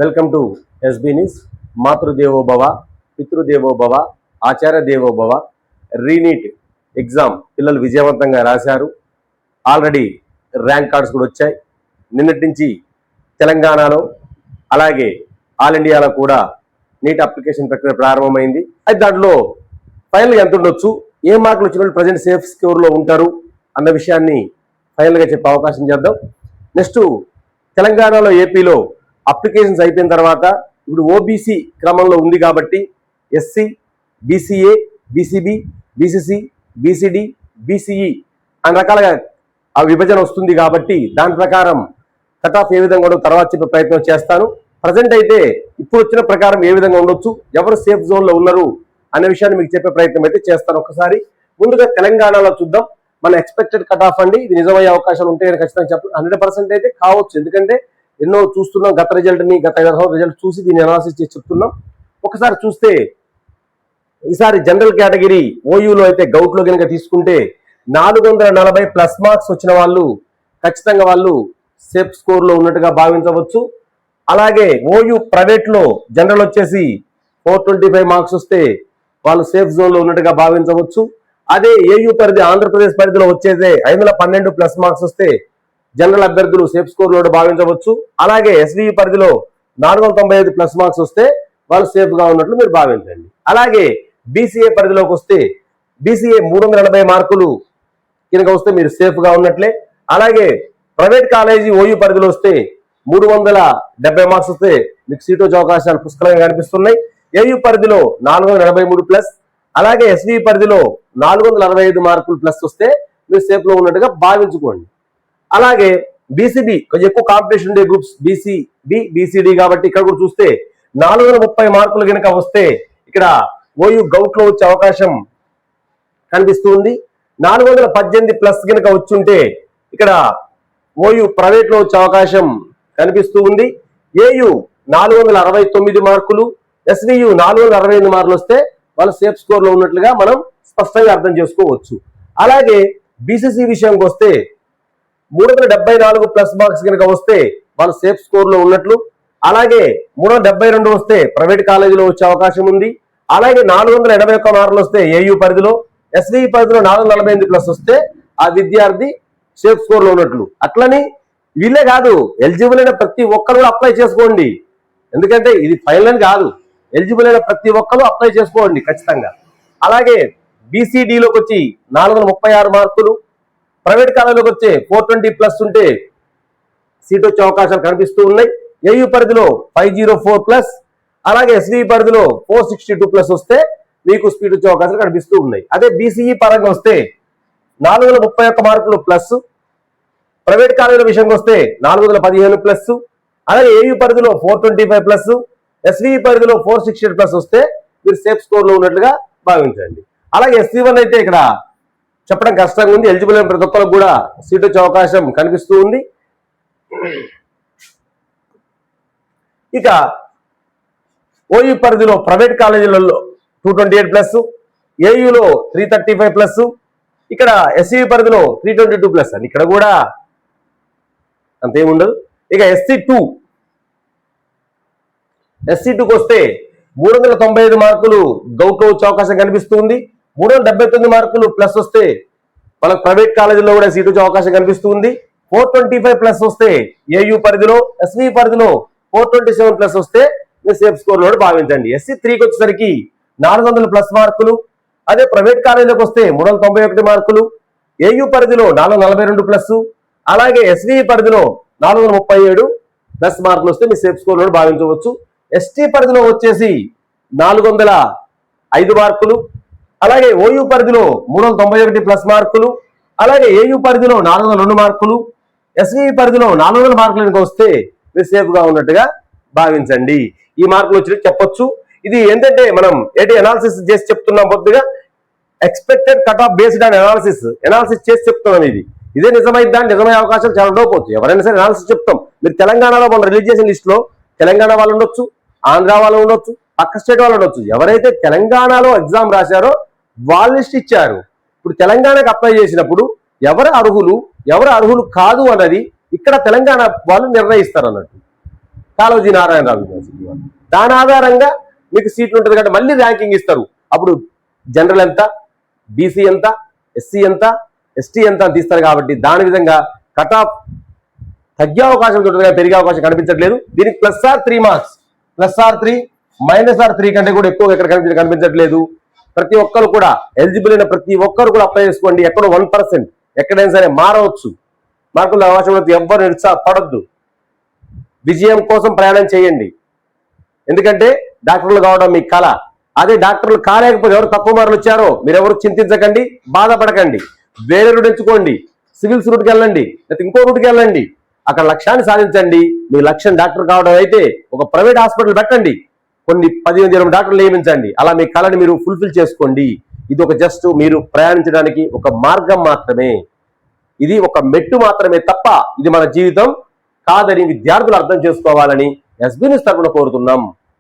Welcome to SB news. మాతృదేవోభవ, పితృదేవోభవ, ఆచార్య దేవోభవ. రీనీట్ ఎగ్జామ్ పిల్లలు విజయవంతంగా రాశారు. ఆల్రెడీ ర్యాంక్ కార్డ్స్ కూడా వచ్చాయి. నిన్నటి నుంచి తెలంగాణలో అలాగే ఆల్ ఇండియాలో కూడా నీట్ అప్లికేషన్ ప్రక్రియ ప్రారంభమైంది. అయితే దాంట్లో ఫైనల్గా ఎంత ఉండొచ్చు, ఏ మార్కులు వచ్చిన ప్రజెంట్ సేఫ్ స్కోర్లో ఉంటారు అన్న విషయాన్ని ఫైనల్గా చెప్పే అవకాశం చేద్దాం. నెక్స్ట్ తెలంగాణలో, ఏపీలో అప్లికేషన్స్ అయిపోయిన తర్వాత ఇప్పుడు ఓబీసీ క్రమంలో ఉంది కాబట్టి SC, BCA, BCB, BCC, BCD, BCE అన్ని రకాలుగా ఆ విభజన వస్తుంది కాబట్టి దాని ప్రకారం కట్ ఆఫ్ ఏ విధంగా ఉండదు తర్వాత చెప్పే ప్రయత్నం చేస్తాను. ప్రజెంట్ అయితే ఇప్పుడు వచ్చిన ప్రకారం ఏ విధంగా ఉండొచ్చు, ఎవరు సేఫ్ జోన్లో ఉన్నారు అనే విషయాన్ని మీకు చెప్పే ప్రయత్నం అయితే చేస్తాను. ఒకసారి ముందుగా తెలంగాణలో చూద్దాం. మన ఎక్స్పెక్టెడ్ కట్ ఆఫ్ అండి, ఇది నిజమయ్యే అవకాశాలు ఉంటాయని ఖచ్చితంగా చెప్పాలి. 100% అయితే కావచ్చు, ఎందుకంటే ఎన్నో చూస్తున్నాం. గత రిజల్ట్ని, గత 5 సంవత్సరాల రిజల్ట్ చూసి దీన్ని అనాలిసిస్ చేసి చెప్తున్నాం. ఒకసారి చూస్తే ఈసారి జనరల్ కేటగిరీ ఓయూలో అయితే గౌట్లో కనుక తీసుకుంటే 440 ప్లస్ మార్క్స్ వచ్చిన వాళ్ళు ఖచ్చితంగా వాళ్ళు సేఫ్ స్కోర్లో ఉన్నట్టుగా భావించవచ్చు. అలాగే ఓయూ ప్రైవేట్లో జనరల్ వచ్చేసి 425 మార్క్స్ వస్తే వాళ్ళు సేఫ్ జోన్లో ఉన్నట్టుగా భావించవచ్చు. అదే ఏయూ పరిధి ఆంధ్రప్రదేశ్ పరిధిలో వచ్చేదే 512 ప్లస్ మార్క్స్ వస్తే జనరల్ అభ్యర్థులు సేఫ్ స్కోర్ లో భావించవచ్చు. అలాగే ఎస్వీఈ పరిధిలో 495 ప్లస్ మార్క్స్ వస్తే వాళ్ళు సేఫ్ గా ఉన్నట్లు మీరు భావించండి. అలాగే బీసీఏ పరిధిలోకి వస్తే బీసీఏ 380 మార్కులు కనుక వస్తే మీరు సేఫ్ గా ఉన్నట్లే. అలాగే ప్రైవేట్ కాలేజీ ఓయూ పరిధిలో వస్తే 370 మార్క్స్ వస్తే మీకు సీట్ వచ్చే అవకాశాలు పుష్కలంగా కనిపిస్తున్నాయి. ఏయూ పరిధిలో 483 ప్లస్, అలాగే ఎస్వీ పరిధిలో 465 మార్కులు ప్లస్ వస్తే మీరు సేఫ్ లో ఉన్నట్టుగా భావించుకోండి. అలాగే బీసీబీ కొంచెం ఎక్కువ కాంపిటీషన్ ఉండే గ్రూప్స్ బీసీబీ, బీసీడీ కాబట్టి ఇక్కడ కూడా చూస్తే 430 మార్కులు కనుక వస్తే ఇక్కడ ఓయూ గౌట్ లో వచ్చే అవకాశం కనిపిస్తుంది. 418 ప్లస్ కనుక వచ్చుంటే ఇక్కడ ఓయూ ప్రైవేట్ లో వచ్చే అవకాశం కనిపిస్తూ ఉంది. ఏయూ 469 మార్కులు, ఎస్వీయు 468 మార్కులు వస్తే వాళ్ళు సేఫ్ స్కోర్ లో ఉన్నట్లుగా మనం స్పష్టంగా అర్థం చేసుకోవచ్చు. అలాగే బీసీసీ విషయానికి వస్తే 374 ప్లస్ మార్క్స్ కనుక వస్తే వాళ్ళు సేఫ్ స్కోర్ లో ఉన్నట్లు. అలాగే 372 వస్తే ప్రైవేట్ కాలేజీలో వచ్చే అవకాశం ఉంది. అలాగే 481 మార్కులు వస్తే ఏయూ పరిధిలో, ఎస్వీ పరిధిలో 448 ప్లస్ వస్తే ఆ విద్యార్థి సేఫ్ స్కోర్ లో ఉన్నట్లు. అట్లని వీళ్ళే కాదు, ఎలిజిబుల్ అయిన ప్రతి ఒక్కరు కూడా అప్లై చేసుకోండి. ఎందుకంటే ఇది ఫైనల్ అని కాదు, ఎలిజిబుల్ అయిన ప్రతి ఒక్కరు అప్లై చేసుకోండి ఖచ్చితంగా. అలాగే బీసీడీలోకి వచ్చి 436 మార్కులు, ప్రైవేట్ కాలేజీలోకి వచ్చే 420 ప్లస్ ఉంటే సీట్ వచ్చే అవకాశాలు కనిపిస్తూ ఉన్నాయి. ఏయూ పరిధిలో 504 ప్లస్, అలాగే ఎస్వీ పరిధిలో 462 ప్లస్ వస్తే మీకు స్పీడ్ వచ్చే అవకాశాలు కనిపిస్తూ ఉన్నాయి. అదే బీసీఈ పరంగా వస్తే 431 మార్కులు ప్లస్, ప్రైవేట్ కాలేజీల విషయంగా వస్తే 415 ప్లస్, అలాగే ఏయూ పరిధిలో 425 ప్లస్, ఎస్వీ పరిధిలో 468 ప్లస్ వస్తే మీరు సేఫ్ స్కోర్ లో ఉన్నట్లుగా భావించండి. అలాగే ఎస్వీ1 అయితే ఇక్కడ చెప్పడం కష్టంగా ఉంది. ఎలిజిబుల్ అయిన ప్రతి ఒక్కరికి కూడా సీట్ వచ్చే అవకాశం కనిపిస్తూ ఉంది. ఇక ఓయూ పరిధిలో ప్రైవేట్ కాలేజీలలో 228 ప్లస్, ఏయూలో 335 ప్లస్, ఇక్కడ ఎస్సీ పరిధిలో 322 ప్లస్ అని ఇక్కడ కూడా అంతేముండదు. ఇక ఎస్సీ2కి వస్తే 395 మార్కులు గౌట్ వచ్చే అవకాశం కనిపిస్తుంది. 379 మార్కులు ప్లస్ వస్తే వాళ్ళకి ప్రైవేట్ కాలేజీలో కూడా సీట్ వచ్చే అవకాశం కనిపిస్తుంది. 425 ప్లస్ వస్తే ఏయూ పరిధిలో, ఎస్వీ పరిధిలో 427 ప్లస్ వస్తే మీరు సేఫ్ స్కోర్ లో భావించండి. ఎస్సీ3కి వచ్చేసరికి 400 ప్లస్ మార్కులు, అదే ప్రైవేట్ కాలేజీలోకి వస్తే 391 మార్కులు, ఏయూ పరిధిలో 442 ప్లస్, అలాగే ఎస్వీ పరిధిలో 437 ప్లస్ మార్కులు వస్తే మీ సేఫ్ స్కోర్ లో భావించవచ్చు. ఎస్టీ పరిధిలో వచ్చేసి 405 మార్కులు, అలాగే ఓయూ పరిధిలో 391 ప్లస్ మార్కులు, అలాగే ఏయూ పరిధిలో 402 మార్కులు, ఎస్వీ పరిధిలో 400 మార్కులు వస్తే మీరు సేఫ్ గా ఉన్నట్టుగా భావించండి. ఈ మార్కులు వచ్చినట్టు చెప్పొచ్చు. ఇది ఏంటంటే మనం అనాలిసిస్ చేసి చెప్తున్నాం, కొద్దిగా expected cut off based on analysis చేసి చెప్తున్నాం. ఇదే నిజమైద్దా, నిజమయ్యే అవకాశాలు చాలా లోపోవచ్చు. ఎవరైనా సరే అనాలిసిస్ చెప్తాం. మీరు తెలంగాణలో మనం రిలీజ్ చేసిన లిస్ట్ లో తెలంగాణ వాళ్ళు ఉండొచ్చు, ఆంధ్ర వాళ్ళు ఉండొచ్చు, పక్క స్టేట్ వాళ్ళు ఉండొచ్చు. ఎవరైతే తెలంగాణలో ఎగ్జామ్ రాశారో వాళ్ళు లిస్ట్ ఇచ్చారు. ఇప్పుడు తెలంగాణకు అప్లై చేసినప్పుడు ఎవరు అర్హులు, ఎవరు అర్హులు కాదు అన్నది ఇక్కడ తెలంగాణ వాళ్ళు నిర్ణయిస్తారు అన్నట్టు. కాళోజీ నారాయణరావు యూనివర్సిటీ వాళ్ళు. దాని ఆధారంగా మీకు సీట్లు ఉంటుంది కాబట్టి మళ్ళీ ర్యాంకింగ్ ఇస్తారు. అప్పుడు జనరల్ ఎంత, బీసీ ఎంత, ఎస్సీ ఎంత, ఎస్టీ ఎంత అని తీస్తారు. కాబట్టి దాని విధంగా కట్ ఆఫ్ తగ్గే అవకాశం ఉంటుంది, పెరిగే అవకాశం కనిపించట్లేదు. దీనికి +3 మార్క్స్, +3 -3 కంటే కూడా ఎక్కువ ఎక్కడ కనిపించట్లేదు. ప్రతి ఒక్కరు కూడా ఎలిజిబుల్ అయిన ప్రతి ఒక్కరు కూడా అప్లై చేసుకోండి. ఎక్కడో 1% ఎక్కడైనా సరే మారవచ్చు, మార్కుల అవకాశం ఎవ్వరు నిరుత్సాహపడద్దు. విజయం కోసం ప్రయాణం చేయండి. ఎందుకంటే డాక్టర్లు కావడం మీ కళ. అదే డాక్టర్లు కాలేకపోతే ఎవరు తక్కువ మార్కులు వచ్చారో మీరెవరు చింతించకండి, బాధపడకండి. వేరే రూట్ ఎంచుకోండి, సివిల్స్ రూట్కి వెళ్ళండి, లేకపోతే ఇంకో రూట్కి వెళ్ళండి. అక్కడ లక్ష్యాన్ని సాధించండి. మీ లక్ష్యం డాక్టర్ కావడం అయితే ఒక ప్రైవేట్ హాస్పిటల్ పెట్టండి, కొన్ని 15-20 డాక్టర్లు నియమించండి. అలా మీ కళని మీరు ఫుల్ఫిల్ చేసుకోండి. ఇది ఒక జస్ట్ మీరు ప్రయాణించడానికి ఒక మార్గం మాత్రమే, ఇది ఒక మెట్టు మాత్రమే తప్ప ఇది మన జీవితం కాదని విద్యార్థులు అర్థం చేసుకోవాలని ఎస్బీ న్యూస్ తరపున కోరుతున్నాం.